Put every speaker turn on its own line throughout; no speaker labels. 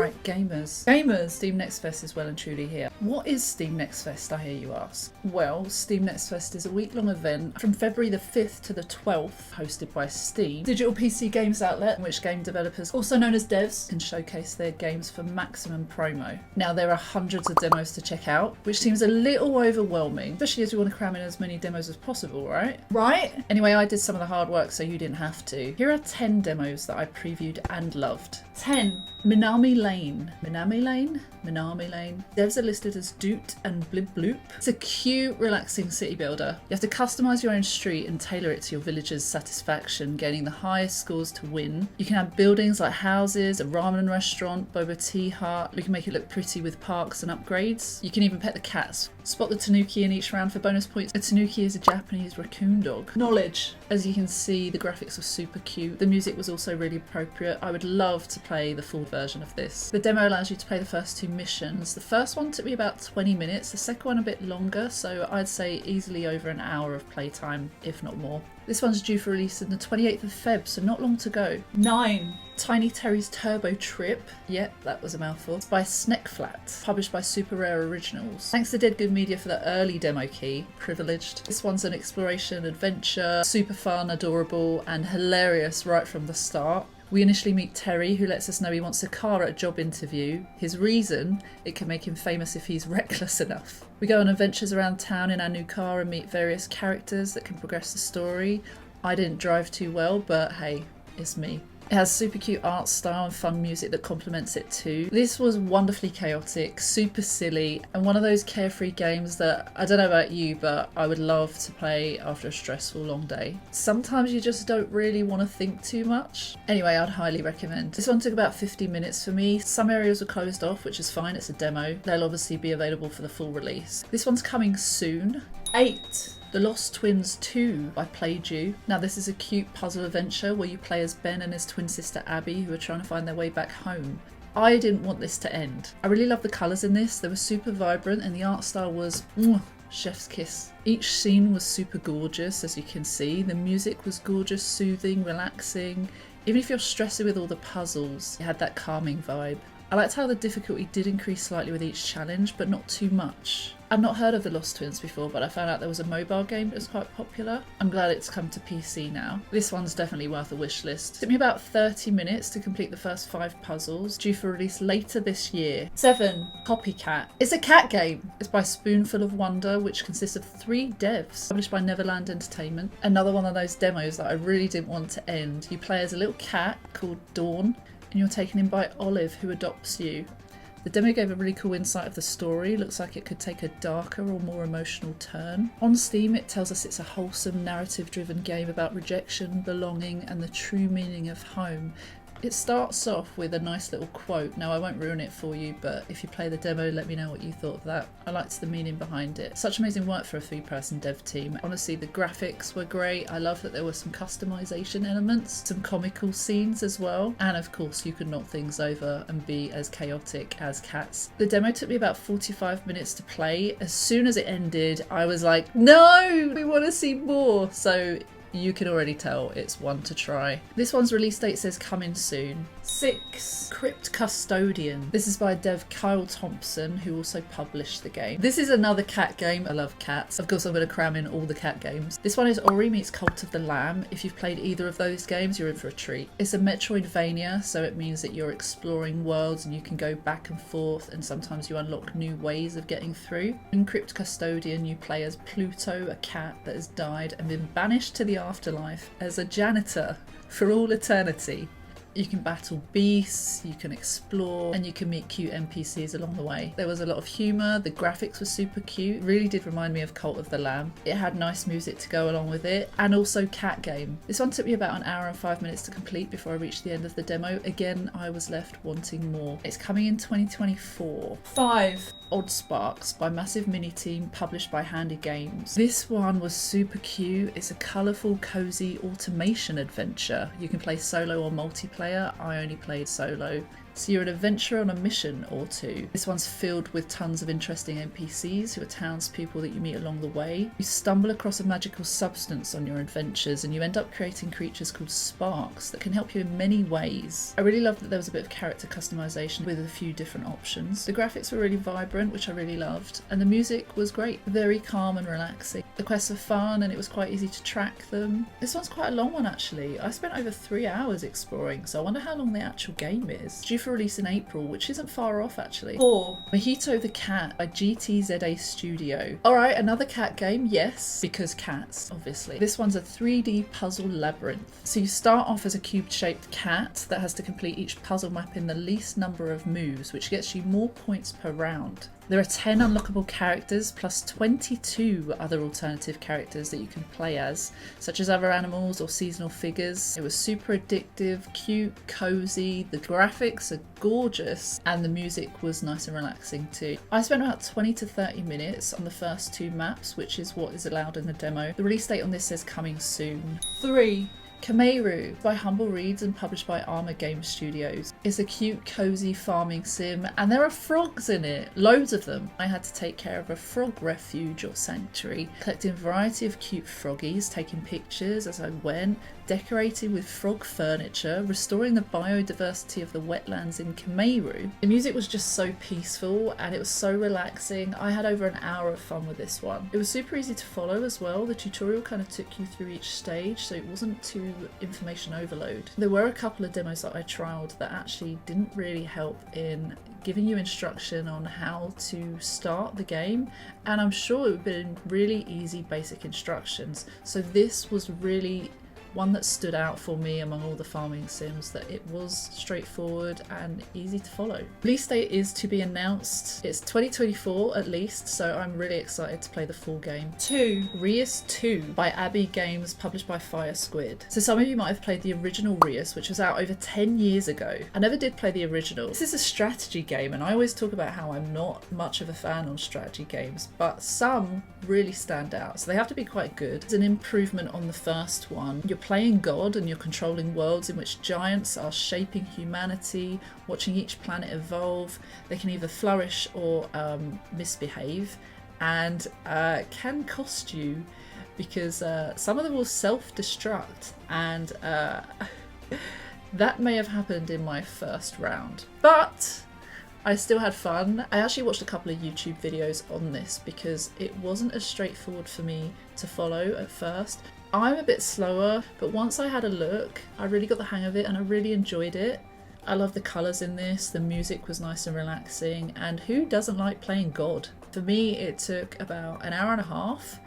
Right, gamers, Steam Next Fest is well and truly here. What is Steam Next Fest, I hear you ask? Well, Steam Next Fest is a week-long event from February the 5th to the 12th, hosted by Steam, digital PC games outlet in which game developers, also known as devs, can showcase their games for maximum promo. Now, there are hundreds of demos to check out, which seems a little overwhelming, especially as we want to cram in as many demos as possible, right? Anyway, I did some of the hard work so you didn't have to. Here are 10 demos that I previewed and loved. 10. Minami Lane. Devs are listed as Doot and Blib Bloop. It's a cute, relaxing city builder. You have to customise your own street and tailor it to your villager's satisfaction, gaining the highest scores to win. You can have buildings like houses, a ramen restaurant, boba tea hut. We can make it look pretty with parks and upgrades. You can even pet the cats. Spot the tanuki in each round for bonus points. A tanuki is a Japanese raccoon dog. Knowledge. As you can see, the graphics were super cute. The music was also really appropriate. I would love to play the full version of this. The demo allows you to play the first 2 missions. The first one took me about 20 minutes, the second one a bit longer, so I'd say easily over an hour of playtime, if not more. This one's due for release on the 28th of Feb, so not long to go. 9. Tiny Terry's Turbo Trip. Yep, that was a mouthful. It's by Sneckflat, published by Super Rare Originals. Thanks to Dead Good Media for the early demo key. Privileged. This one's an exploration adventure, super fun, adorable, and hilarious right from the start. We initially meet Terry, who lets us know he wants a car at a job interview. His reason? It can make him famous if he's reckless enough. We go on adventures around town in our new car and meet various characters that can progress the story. I didn't drive too well, but hey, it's me. It has super cute art style and fun music that complements it too. This was wonderfully chaotic, super silly, and one of those carefree games that, I don't know about you, but I would love to play after a stressful long day. Sometimes you just don't really want to think too much. Anyway, I'd highly recommend. This one took about 50 minutes for me. Some areas were closed off, which is fine, it's a demo. They'll obviously be available for the full release. This one's coming soon. 8. The Lost Twins 2 by PlayDue. Now this is a cute puzzle adventure where you play as Ben and his twin sister Abby, who are trying to find their way back home. I didn't want this to end. I really love the colours in this. They were super vibrant and the art style was chef's kiss. Each scene was super gorgeous, as you can see. The music was gorgeous, soothing, relaxing. Even if you're stressing with all the puzzles, it had that calming vibe. I liked how the difficulty did increase slightly with each challenge, but not too much. I've not heard of the Lost Twins before, but I found out there was a mobile game that was quite popular. I'm glad it's come to PC now. This one's definitely worth a wish list. It took me about 30 minutes to complete the first 5 puzzles, due for release later this year. 7. Copycat. It's a cat game. It's by Spoonful of Wonder, which consists of 3 devs, published by Neverland Entertainment. Another one of those demos that I really didn't want to end. You play as a little cat called Dawn, and you're taken in by Olive, who adopts you. The demo gave a really cool insight of the story. Looks like it could take a darker or more emotional turn. On Steam, it tells us it's a wholesome, narrative-driven game about rejection, belonging, and the true meaning of home. It starts off with a nice little quote. Now, I won't ruin it for you, but if you play the demo, let me know what you thought of that. I liked the meaning behind it. Such amazing work for a 3-person dev team. Honestly, the graphics were great. I love that there were some customization elements, some comical scenes as well. And of course, you could knock things over and be as chaotic as cats. The demo took me about 45 minutes to play. As soon as it ended, I was like, no, we want to see more. So you can already tell it's one to try. This one's release date says coming soon. 6. Crypt Custodian. This is by dev Kyle Thompson, who also published the game. This is another cat game. I love cats. Of course, I'm going to cram in all the cat games. This one is Ori meets Cult of the Lamb. If you've played either of those games, you're in for a treat. It's a Metroidvania, so it means that you're exploring worlds and you can go back and forth, and sometimes you unlock new ways of getting through. In Crypt Custodian, you play as Pluto, a cat that has died and been banished to the afterlife as a janitor for all eternity. You can battle beasts, you can explore, and you can meet cute NPCs along the way. There was a lot of humour, the graphics were super cute, really did remind me of Cult of the Lamb. It had nice music to go along with it, and also cat game. This one took me about an hour and 5 minutes to complete before I reached the end of the demo. Again, I was left wanting more. It's coming in 2024. 5. Oddsparks by Massive Mini Team, published by Handy Games. This one was super cute. It's a colourful, cosy automation adventure. You can play solo or multiplayer. I only played solo. So you're an adventurer on a mission or two. This one's filled with tons of interesting NPCs who are townspeople that you meet along the way. You stumble across a magical substance on your adventures and you end up creating creatures called sparks that can help you in many ways. I really loved that there was a bit of character customization with a few different options. The graphics were really vibrant, which I really loved, and the music was great, very calm and relaxing. The quests are fun and it was quite easy to track them. This one's quite a long one actually. I spent over 3 hours exploring, so I wonder how long the actual game is. Due for release in April, which isn't far off actually. 4. Mojito the Cat by GTZA Studio. Alright, another cat game, yes, because cats, obviously. This one's a 3D puzzle labyrinth. So you start off as a cube-shaped cat that has to complete each puzzle map in the least number of moves, which gets you more points per round. There are 10 unlockable characters plus 22 other alternative characters that you can play as, such as other animals or seasonal figures. It was super addictive, cute, cozy, the graphics are gorgeous, and the music was nice and relaxing too. I spent about 20 to 30 minutes on the first 2 maps, which is what is allowed in the demo. The release date on this says coming soon. 3. Kamaeru by Humble Reads and published by Armour Game Studios. It's a cute, cozy farming sim and there are frogs in it, loads of them. I had to take care of a frog refuge or sanctuary, collecting a variety of cute froggies, taking pictures as I went, decorating with frog furniture, restoring the biodiversity of the wetlands in Kamaeru. The music was just so peaceful and it was so relaxing. I had over an hour of fun with this one. It was super easy to follow as well. The tutorial kind of took you through each stage, so it wasn't too information overload. There were a couple of demos that I trialed that actually didn't really help in giving you instruction on how to start the game, and I'm sure it would have been really easy basic instructions. So this was really one that stood out for me among all the farming sims, that it was straightforward and easy to follow. Release date is to be announced. It's 2024 at least, so I'm really excited to play the full game. 2. Reus 2 by Abbey Games, published by Fire Squid. So some of you might have played the original Reus, which was out over 10 years ago. I never did play the original. This is a strategy game, and I always talk about how I'm not much of a fan on strategy games, but some really stand out, so they have to be quite good. It's an improvement on the first one. You're playing God and you're controlling worlds in which giants are shaping humanity, watching each planet evolve. They can either flourish or misbehave, and can cost you, because some of them will self-destruct, and that may have happened in my first round. But I still had fun. I actually watched a couple of YouTube videos on this because it wasn't as straightforward for me to follow at first. I'm a bit slower, but once I had a look, I really got the hang of it and I really enjoyed it. I love the colours in this, the music was nice and relaxing, and who doesn't like playing God? For me, it took about an hour and a half,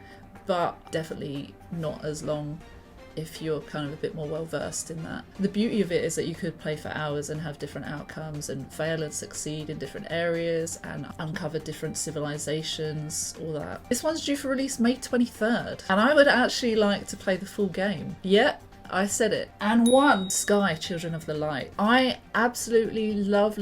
but definitely not as long if you're kind of a bit more well versed in that. The beauty of it is that you could play for hours and have different outcomes and fail and succeed in different areas and uncover different civilizations, all that. This one's due for release May 23rd, and I would actually like to play the full game. Yep, I said it. And 1. Sky, Children of the Light. I absolutely love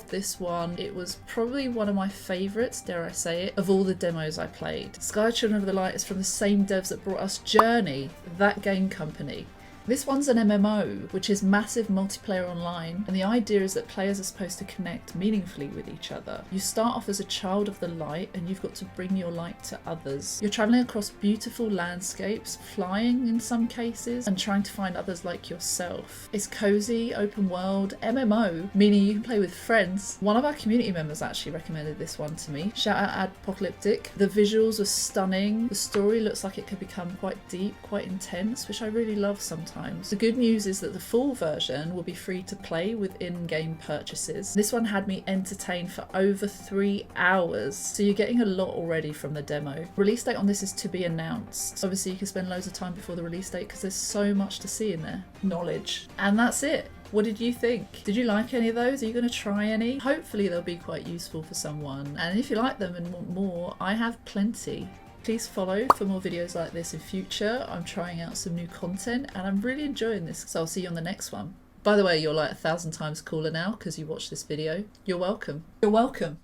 this one. It was probably one of my favourites, dare I say it, of all the demos I played. Sky, Children of the Light is from the same devs that brought us Journey, that game company. This one's an MMO, which is massive multiplayer online, and the idea is that players are supposed to connect meaningfully with each other. You start off as a child of the light, and you've got to bring your light to others. You're travelling across beautiful landscapes, flying in some cases, and trying to find others like yourself. It's cozy, open world, MMO, meaning you can play with friends. One of our community members actually recommended this one to me. Shout out Apocalyptic. The visuals are stunning. The story looks like it could become quite deep, quite intense, which I really love sometimes. The good news is that the full version will be free to play with in-game purchases. This one had me entertained for over 3 hours, so you're getting a lot already from the demo. Release date on this is to be announced. Obviously you can spend loads of time before the release date because there's so much to see in there. Knowledge. And that's it. What did you think? Did you like any of those? Are you going to try any? Hopefully they'll be quite useful for someone. And if you like them and want more, I have plenty. Please follow for more videos like this in future. I'm trying out some new content and I'm really enjoying this, so I'll see you on the next one. By the way, you're like 1,000 times cooler now because you watched this video. You're welcome. You're welcome.